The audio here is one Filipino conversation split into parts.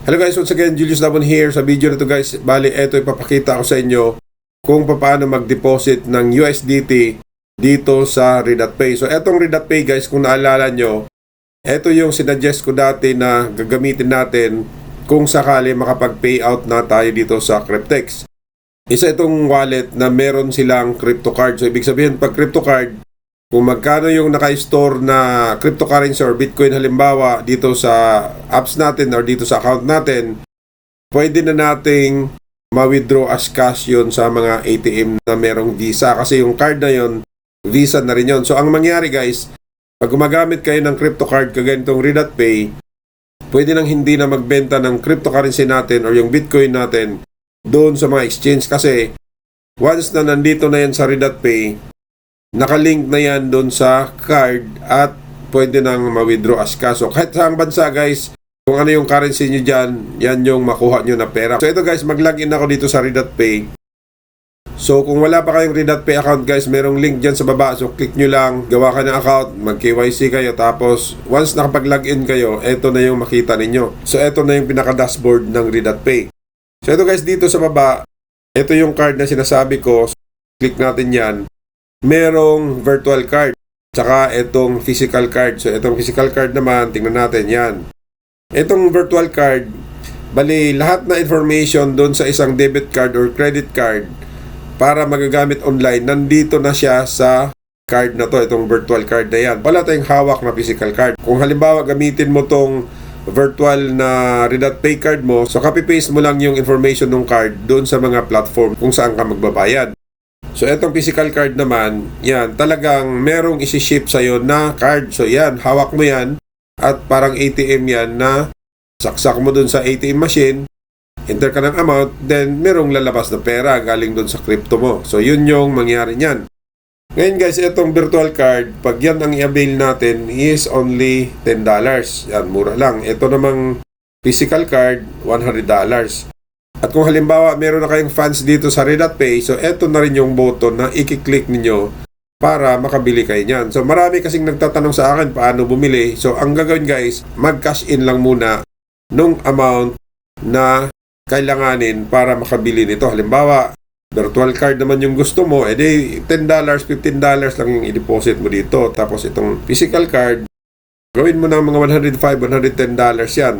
Hello guys, once again, Julius Dabon here. Sa video na to guys, bali eto ipapakita ko sa inyo kung paano mag-deposit ng USDT dito sa Red.Pay. So etong Red.Pay guys, kung naalala nyo, eto yung sinuggest ko dati na gagamitin natin kung sakali makapag-payout na tayo dito sa Cryptex. Isa itong wallet na meron silang crypto card. So ibig sabihin, pag crypto card, kung magkano yung naka-store na cryptocurrency or Bitcoin halimbawa dito sa apps natin or dito sa account natin, pwede na nating ma-withdraw as cash yun sa mga ATM na merong Visa. Kasi yung card na yun, Visa na rin yun. So ang mangyari guys, pag gumagamit kayo ng crypto card kaganitong Red.Pay, pwede nang hindi na magbenta ng cryptocurrency natin or yung Bitcoin natin doon sa mga exchange. Kasi once na nandito na yan sa Red.Pay, nakalink na yan doon sa card at pwede nang ma-withdraw as cash. So kahit saang bansa guys, kung ano yung currency nyo dyan, yan yung makuha nyo na pera. So ito guys, mag-login ako dito sa Red.Pay. So kung wala pa kayong Red.Pay account guys, merong link dyan sa baba. So click nyo lang, gawa ka ng account, mag-KYC kayo. Tapos once nakapag-login kayo, ito na yung makita ninyo. So ito na yung pinaka-dashboard ng Red.Pay. So ito guys, dito sa baba, ito yung card na sinasabi ko. So, click natin yan. Merong virtual card, tsaka itong physical card. So itong physical card naman, tingnan natin yan. Itong virtual card, bali lahat na information doon sa isang debit card or credit card para magagamit online, nandito na siya sa card na to, itong virtual card na yan. Wala tayong hawak na physical card. Kung halimbawa gamitin mo tong virtual na Red.Pay card mo, so copy-paste mo lang yung information ng card doon sa mga platform kung saan ka magbabayad. So, etong physical card naman, yan, talagang merong isi-ship sa'yo na card. So, yan, hawak mo yan at parang ATM yan na saksak mo dun sa ATM machine, enter ka ng amount, then merong lalabas na pera galing dun sa crypto mo. So, yun yung mangyari niyan. Ngayon guys, etong virtual card, pag yan ang i-avail natin is only $10. Yan, mura lang. Ito namang physical card, $100. At kung halimbawa meron na kayong funds dito sa Red.Pay, so eto na rin yung button na i-click ninyo para makabili kayo niyan. So marami kasing nagtatanong sa akin paano bumili. So ang gagawin guys, mag-cash in lang muna nung amount na kailanganin para makabili nito. Halimbawa, virtual card naman yung gusto mo, edi $10, $15 lang yung i-deposit mo dito. Tapos itong physical card, gawin mo ng mga $105, $110 yan.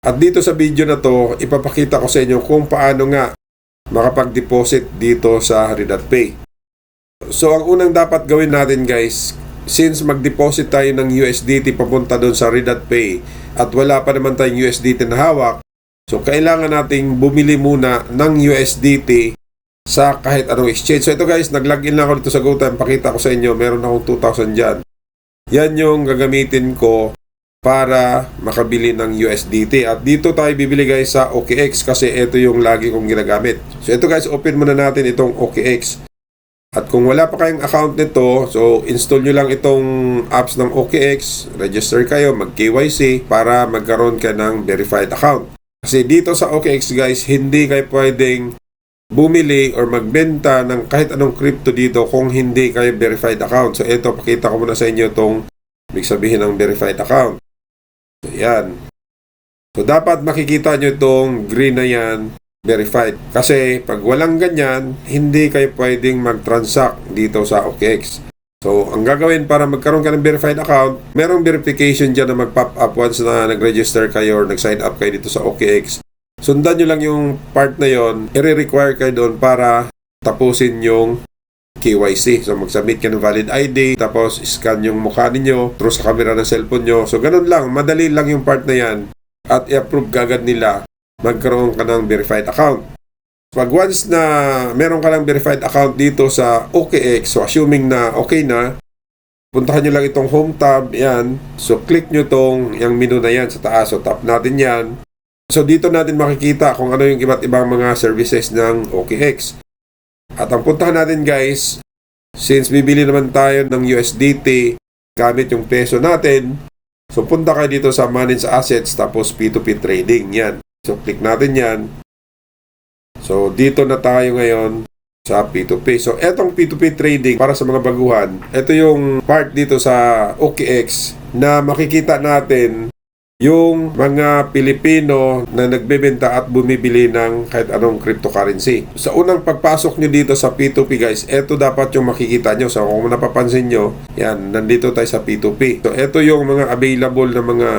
At dito sa video na to, ipapakita ko sa inyo kung paano nga makapag-deposit dito sa Red.Pay. So, ang unang dapat gawin natin guys, since mag-deposit tayo ng USDT papunta doon sa Red.Pay at wala pa naman tayong USDT na hawak, so kailangan nating bumili muna ng USDT sa kahit anong exchange. So ito guys, nag-login lang ako dito sa GoTime, pakita ko sa inyo, meron akong 2,000 dyan. Yan yung gagamitin ko para makabili ng USDT. At dito tayo bibili guys sa OKX kasi ito yung lagi kong ginagamit. So ito guys, open muna natin itong OKX. At kung wala pa kayong account nito, so install nyo lang itong apps ng OKX, register kayo, mag-KYC para magkaroon ka ng verified account. Kasi dito sa OKX guys, hindi kayo pwedeng bumili or magbenta ng kahit anong crypto dito kung hindi kayo verified account. So ito, pakita ko muna sa inyo itong ibig sabihin ng verified account. So, yan. So, dapat makikita nyo itong green na yan, verified. Kasi, pag walang ganyan, hindi kayo pwedeng mag-transact dito sa OKX. So, ang gagawin para magkaroon ka ng verified account, merong verification dyan na mag-pop up once na nag-register kayo or nag-sign up kayo dito sa OKX. Sundan nyo lang yung part na yon, i-require kayo doon para tapusin yung KYC. So mag-submit ka ng valid ID, tapos scan yung mukha ninyo through sa camera ng cellphone nyo. So ganun lang, madali lang yung part na yan at i-approve kagad nila, magkaroon ka ng verified account. Pag once na meron ka ng verified account dito sa OKX, so assuming na okay na, puntahan nyo lang itong home tab, yan. So click nyo tong yung menu na yan sa taas, so tap natin yan. So dito natin makikita kung ano yung iba't ibang mga services ng OKX. At ang puntahan natin guys, since bibili naman tayo ng USDT gamit yung peso natin, so punta kayo dito sa Manage Assets tapos P2P Trading, yan. So click natin yan. So dito na tayo ngayon sa P2P. So etong P2P Trading para sa mga baguhan, ito yung part dito sa OKX na makikita natin yung mga Pilipino na nagbebenta at bumibili ng kahit anong cryptocurrency. Sa unang pagpasok nyo dito sa P2P guys, ito dapat yung makikita nyo. So kung napapansin nyo, yan, nandito tayo sa P2P. So ito yung mga available na mga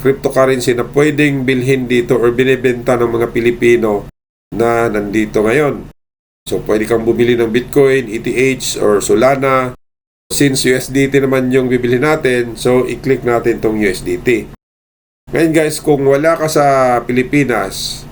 cryptocurrency na pwedeng bilhin dito or binibenta ng mga Pilipino na nandito ngayon. So pwede kang bumili ng Bitcoin, ETH, or Solana. Since USDT naman yung bibili natin, so i-click natin tong USDT. Ngayon guys, kung wala ka sa Pilipinas,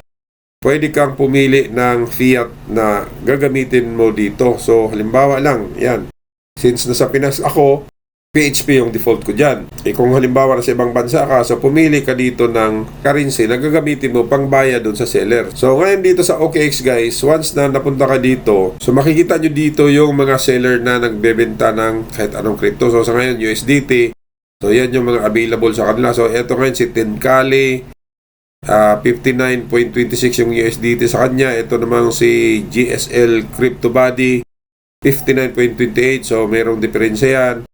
pwede kang pumili ng fiat na gagamitin mo dito. So halimbawa lang, yan. Since nasa Pinas ako, PHP yung default ko dyan. Kung halimbawa na sa ibang bansa ka, so pumili ka dito ng currency na gagamitin mo pang bayad dun sa seller. So ngayon dito sa OKX guys, once na napunta ka dito, so makikita nyo dito yung mga seller na nagbebenta ng kahit anong crypto. So sa ngayon USDT, so yan yung mga available sa kanila. So eto ngayon si Tenkali, 59.26 yung USDT sa kanya. Ito namang si GSL Crypto Body, 59.28. So merong diferensya yan.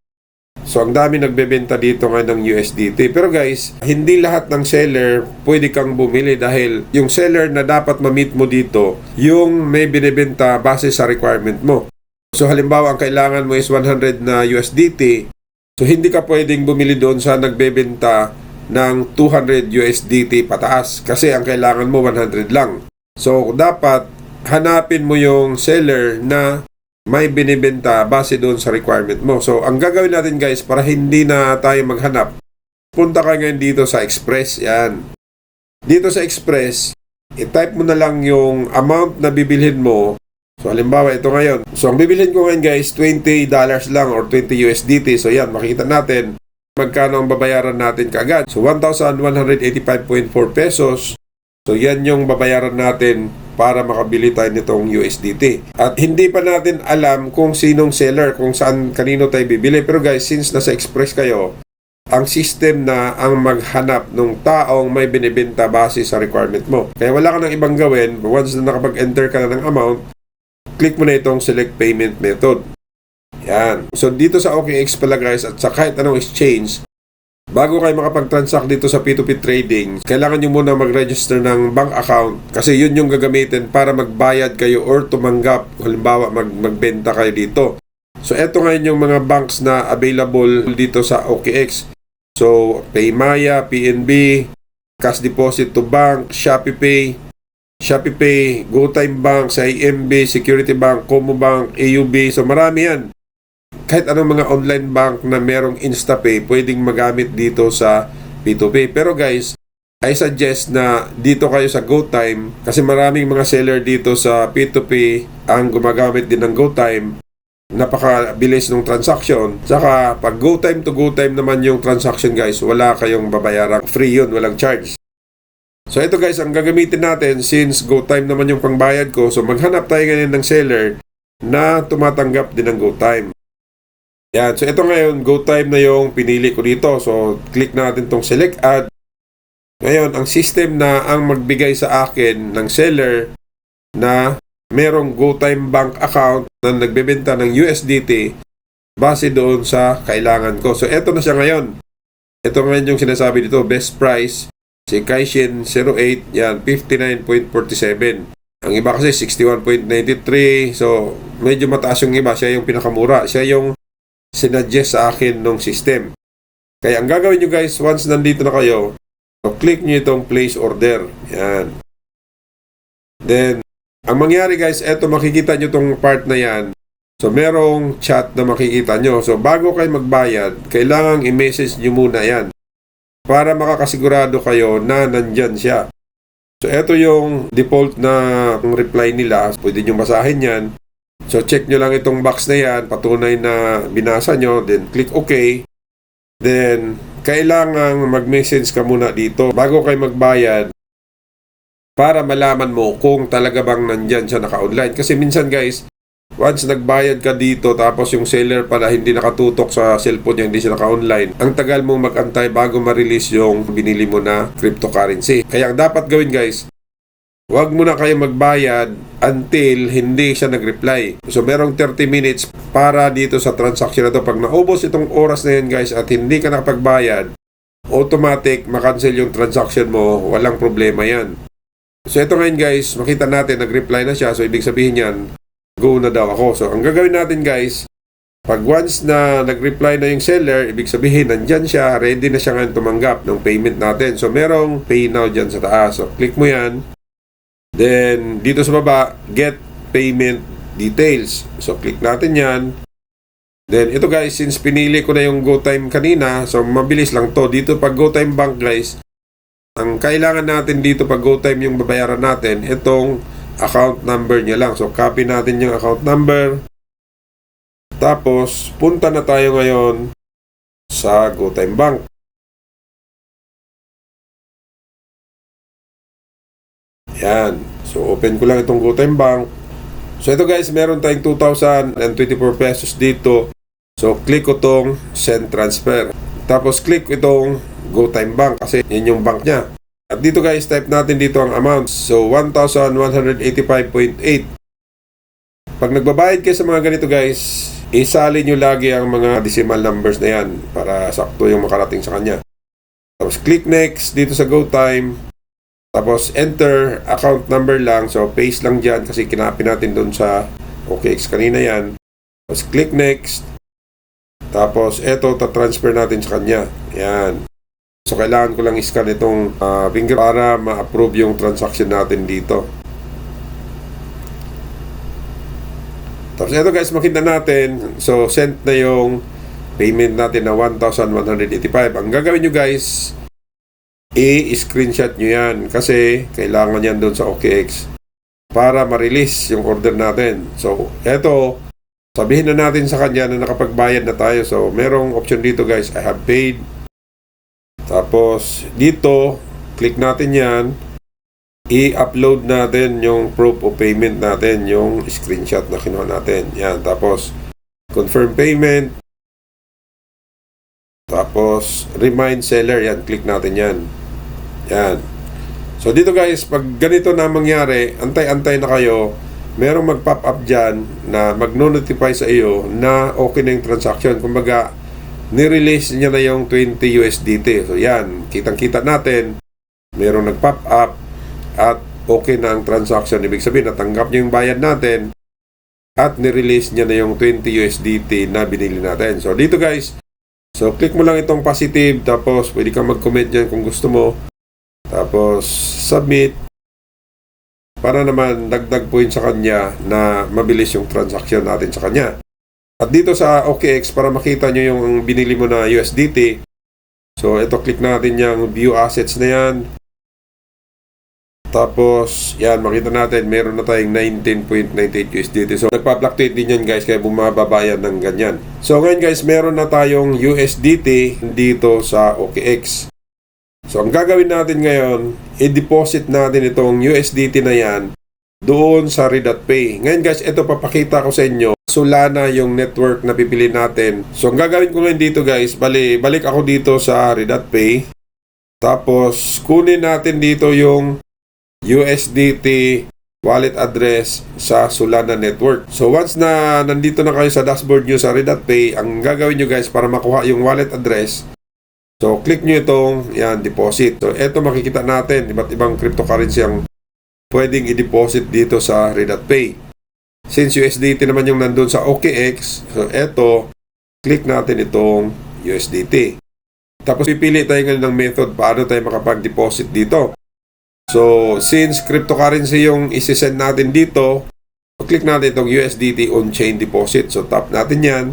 So ang dami nagbebenta dito ngayon ng USDT. Pero guys, hindi lahat ng seller pwede kang bumili dahil yung seller na dapat ma-meet mo dito, yung may binibenta base sa requirement mo. So halimbawa ang kailangan mo is 100 na USDT. So hindi ka pwedeng bumili doon sa nagbebenta ng 200 USDT pataas kasi ang kailangan mo 100 lang. So dapat hanapin mo yung seller na may binibenta base doon sa requirement mo. So ang gagawin natin guys para hindi na tayo maghanap, punta ka ngayon dito sa Express. Yan. Dito sa Express, i-type mo na lang yung amount na bibilhin mo. So halimbawa ito ngayon. So ang bibilhin ko ngayon guys, $20 lang or 20 USDT. So yan, makikita natin magkano ang babayaran natin kaagad. So 1,185.4 pesos. So yan yung babayaran natin para makabili tayo nitong USDT. At hindi pa natin alam kung sinong seller, kung saan kanino tayo bibili. Pero guys, since nasa Express kayo, ang system na ang maghanap ng taong may binibenta base sa requirement mo. Kaya wala ka nang ibang gawin. Once na nakapag-enter ka na ng amount, click mo na itong select payment method. Yan. So dito sa OKX pala guys at sa kahit anong exchange, bago kayo makapag-transact dito sa P2P trading, kailangan nyo muna mag-register ng bank account kasi yun yung gagamitin para magbayad kayo or tumanggap, halimbawa magbenta kayo dito. So eto ngayon yung mga banks na available dito sa OKX. So Paymaya, PNB, Cash Deposit to Bank, ShopeePay, GoTime Bank, CIMB, Security Bank, Como Bank, AUB. So marami yan. Kahit anong mga online bank na merong InstaPay, pwedeng magamit dito sa P2P. Pero guys, I suggest na dito kayo sa GoTime kasi maraming mga seller dito sa P2P ang gumagamit din ng GoTime. Napakabilis ng transaction. Saka pag GoTime to GoTime naman yung transaction guys, wala kayong babayarang free yun, walang charge. So ito guys, ang gagamitin natin since GoTime naman yung pangbayad ko, so maghanap tayo ngayon ng seller na tumatanggap din ng GoTime. Yan, so ito ngayon, GoTime na yung pinili ko dito. So click natin tong select add. Ngayon, ang system na ang magbigay sa akin ng seller na merong GoTime bank account na nagbebenta ng USDT base doon sa kailangan ko. So ito na siya ngayon. Ito ngayon yung sinasabi dito, best price. Si Kaishin 08, yan, 59.47. Ang iba kasi 61.93. So, medyo mataas yung iba. Siya yung pinakamura. Siya yung sinuggest sa akin ng system. Kaya ang gagawin nyo guys, once nandito na kayo, so click nyo itong place order. Yan. Then, ang mangyari guys, eto makikita nyo itong part na yan. So, merong chat na makikita nyo. So, bago kayo magbayad, kailangang i-message nyo muna yan para makakasigurado kayo na nandyan siya. So, eto yung default na reply nila. Pwede nyo basahin yan. So, check nyo lang itong box na yan. Patunay na binasa nyo. Then, click OK. Then, kailangang mag-message ka muna dito bago kayo magbayad para malaman mo kung talaga bang nandyan siya naka-online. Kasi minsan guys, once nagbayad ka dito tapos yung seller pala hindi nakatutok sa cellphone niya, hindi siya naka-online, ang tagal mong mag-antay bago ma-release yung binili mo na cryptocurrency. Kaya ang dapat gawin guys, huwag mo na kayo magbayad until hindi siya nag-reply. So merong 30 minutes para dito sa transaction na to. Pag naubos itong oras na yan guys at hindi ka nakapagbayad, automatic makancel yung transaction mo, walang problema yan. So ito ngayon guys, makita natin nag-reply na siya, so ibig sabihin yan, go na daw ako. So ang gagawin natin guys, pag once na nag-reply na yung seller, ibig sabihin nandyan siya, ready na siya ngayon tumanggap ng payment natin. So merong pay now dyan sa taas. So click mo yan. Then dito sa baba, get payment details. So click natin yan. Then ito guys, since pinili ko na yung GoTime kanina, so mabilis lang to. Dito pag GoTime Bank guys, ang kailangan natin dito pag GoTime yung babayaran natin, itong account number niya lang. So copy natin yung account number. Tapos, punta na tayo ngayon sa GoTime Bank. Yan. So, open ko lang itong GoTime Bank. So, ito guys, meron tayong 2,024 pesos dito. So, click ko itong Send Transfer. Tapos, click itong GoTime Bank kasi yun yung bank niya. At dito guys, type natin dito ang amount. So, 1,185.8. Pag nagbabayad kayo sa mga ganito guys, isali nyo lagi ang mga decimal numbers na yan para sakto yung makarating sa kanya. Tapos click next dito sa GoTime. Tapos enter account number lang. So paste lang dyan kasi kinapin natin dun sa OKX kanina yan. Tapos click next. Tapos eto, ta-transfer natin sa kanya. Yan. So kailangan ko lang i-scan itong finger para ma-approve yung transaction natin dito. Tapos ito guys, makita natin, so sent na yung payment natin na 1,185. Ang gagawin nyo guys, i-screenshot nyo yan kasi kailangan yan doon sa OKX para ma-release yung order natin. So ito, sabihin na natin sa kanya na nakapagbayad na tayo. So merong option dito guys, I have paid. Tapos dito, click natin yan. I-upload natin yung proof of payment natin, yung screenshot na kinuha natin. Yan. Tapos, confirm payment. Tapos, remind seller. Yan. Click natin yan. Yan. So, dito guys, pag ganito na mangyari, antay-antay na kayo, merong mag-pop up dyan na mag-notify sa iyo na okay na yung transaction. Kumbaga, nirelease niya na yung 20 USDT. So, yan. Kitang-kita natin, merong nag-pop up at okay na ang transaction. Ibig sabihin, natanggap niya yung bayad natin at nirelease niya na yung 20 USDT na binili natin. So, dito guys, so click mo lang itong positive, tapos pwede kang mag-comment dyan kung gusto mo. Tapos, submit para naman dagdag point sa kanya na mabilis yung transaction natin sa kanya. At dito sa OKX, para makita nyo yung binili mo na USDT, so ito, click natin yung view assets na yan. Tapos, yan, makita natin, meron na tayong 19.98 USDT. So, nagpa-fluctuate din yan guys, kaya bumababayan ng ganyan. So, ngayon guys, meron na tayong USDT dito sa OKX. So, ang gagawin natin ngayon, i-deposit natin itong USDT na yan doon sa Red.Pay. Ngayon guys, ito papakita ko sa inyo. Solana yung network na pipili natin. So, ang gagawin ko ngayon dito guys, balik ako dito sa Red.Pay. Tapos, kunin natin dito yung USDT wallet address sa Solana network. So once na nandito na kayo sa dashboard nyo sa Red.Pay, ang gagawin nyo guys para makuha yung wallet address, so click nyo itong yan, deposit. So eto, makikita natin iba't ibang cryptocurrency ang pwedeng i-deposit dito sa Red.Pay. Since USDT naman yung nandun sa OKX, so eto, click natin itong USDT. Tapos pipili tayo ngayon ng method paano tayo makapag-deposit dito. So, since cryptocurrency yung isi-send natin dito, click natin itong USDT on-chain deposit. So, tap natin yan.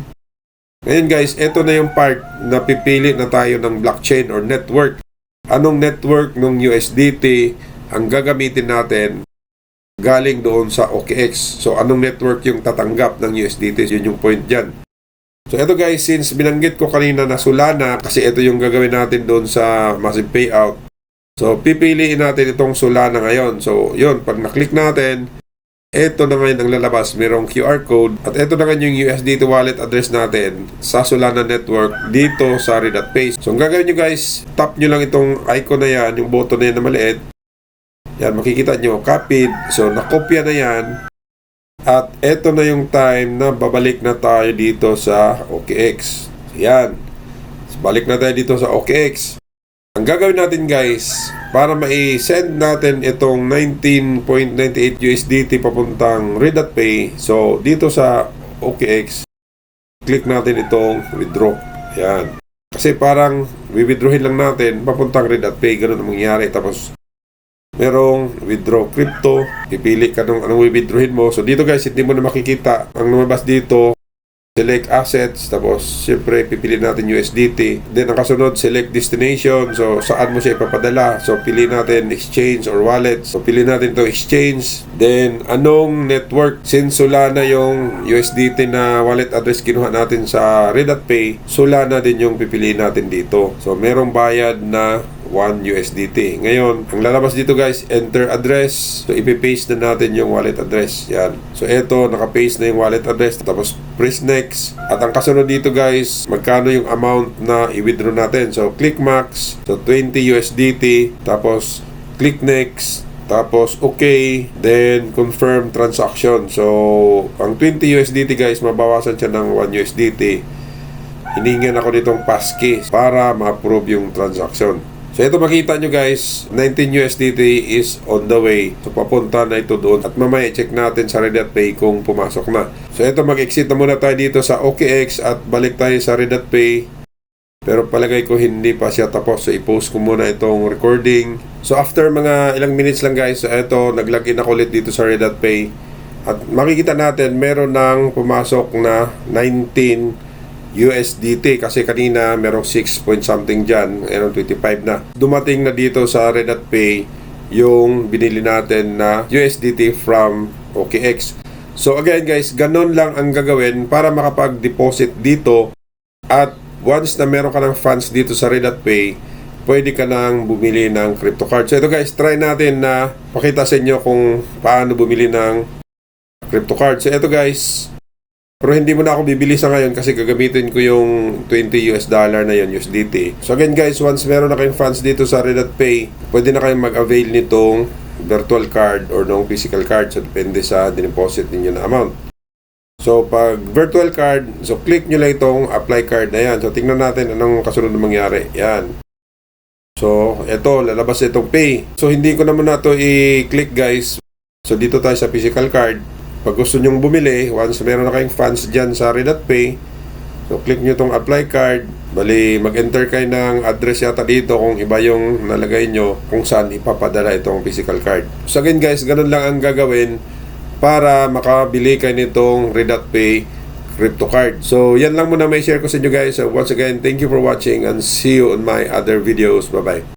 Ngayon guys, ito na yung part na pipili na tayo ng blockchain or network. Anong network ng USDT ang gagamitin natin galing doon sa OKX. So, anong network yung tatanggap ng USDT? Yun yung point dyan. So, ito guys, since binanggit ko kanina na Solana, kasi ito yung gagawin natin doon sa massive payout. So, pipiliin natin itong Solana ngayon. So, yun, pag na-click natin, ito na ngayon ang lalabas. Merong QR code. At ito na ngayon yung USDT wallet address natin sa Solana Network dito sa Red.Pay. So, ang gagawin nyo guys, tap nyo lang itong icon na yan, yung button na yan na maliit. Yan, makikita nyo, copied. So, nakopya na yan. At ito na yung time na babalik na tayo dito sa OKX. Yan. So, balik na tayo dito sa OKX. Ang gagawin natin guys, para ma-send natin itong 19.98 USDT papuntang Red.Pay, so dito sa OKX, click natin itong withdraw. Yan. Kasi parang withdrawin lang natin papuntang Red.Pay, ganun ang mangyayari. Tapos merong withdraw crypto, pipili ka nung anong withdrawin mo. So dito guys, hindi mo na makikita ang lumabas dito. Select assets, tapos siyempre pipili natin USDT. Then ang kasunod, select destination. So saan mo siya ipapadala? So pili natin exchange or wallet. So pili natin itong exchange. Then anong network? Since Solana yung USDT na wallet address kinuha natin sa Red.Pay, Solana din yung pipiliin natin dito. So merong bayad na 1 USDT. Ngayon, ang lalabas dito guys, enter address. So, ipipaste na natin yung wallet address. Yan. So, eto, nakapaste na yung wallet address. Tapos, press next. At ang kasunod dito guys, magkano yung amount na i-withdraw natin. So, click max. So, 20 USDT. Tapos, click next. Tapos, okay. Then, confirm transaction. So, ang 20 USDT guys, mabawasan siya ng 1 USDT. Hiningan ako nitong passkey para ma-approve yung transaction. So ito makita nyo guys, 19 USDT is on the way. So papunta na ito doon. At mamaya check natin sa Red.Pay kung pumasok na. So ito mag-exit na muna tayo dito sa OKX at balik tayo sa Red.Pay. Pero palagay ko hindi pa siya tapos. So i-post ko muna itong recording. So after mga ilang minutes lang guys, so ito nag-login ako ulit dito sa Red.Pay. At makikita natin meron nang pumasok na 19 USDT kasi kanina merong 6 point something dyan, merong 25 na. Dumating na dito sa Red.Pay yung binili natin na USDT from OKX. So again guys, ganun lang ang gagawin para makapag-deposit dito. At once na meron ka ng funds dito sa Red.Pay, pwede ka nang bumili ng crypto card. So ito guys, try natin na pakita sa inyo kung paano bumili ng crypto card. So ito guys, pero hindi mo na ako bibili sa ngayon kasi gagamitin ko yung $20 na yun, USDT. So again guys, once meron na kayong funds dito sa Red.Pay, pwede na kayong mag-avail nitong virtual card or nung physical card. So depende sa dineposit ninyo na amount. So pag virtual card, so click nyo lang itong apply card na yan. So tingnan natin anong kasunod na mangyari. Yan. So ito, lalabas itong pay. So hindi ko naman na ito i-click guys. So dito tayo sa physical card. Pag gusto nyong bumili, once meron na kayong funds dyan sa Red.Pay, so click nyo itong apply card. Bali, mag-enter kayo ng address yata dito kung iba yung nalagay nyo kung saan ipapadala itong physical card. So again guys, ganun lang ang gagawin para makabili kayo nitong Red.Pay crypto card. So yan lang muna may share ko sa inyo guys. So once again, thank you for watching and see you on my other videos. Bye bye.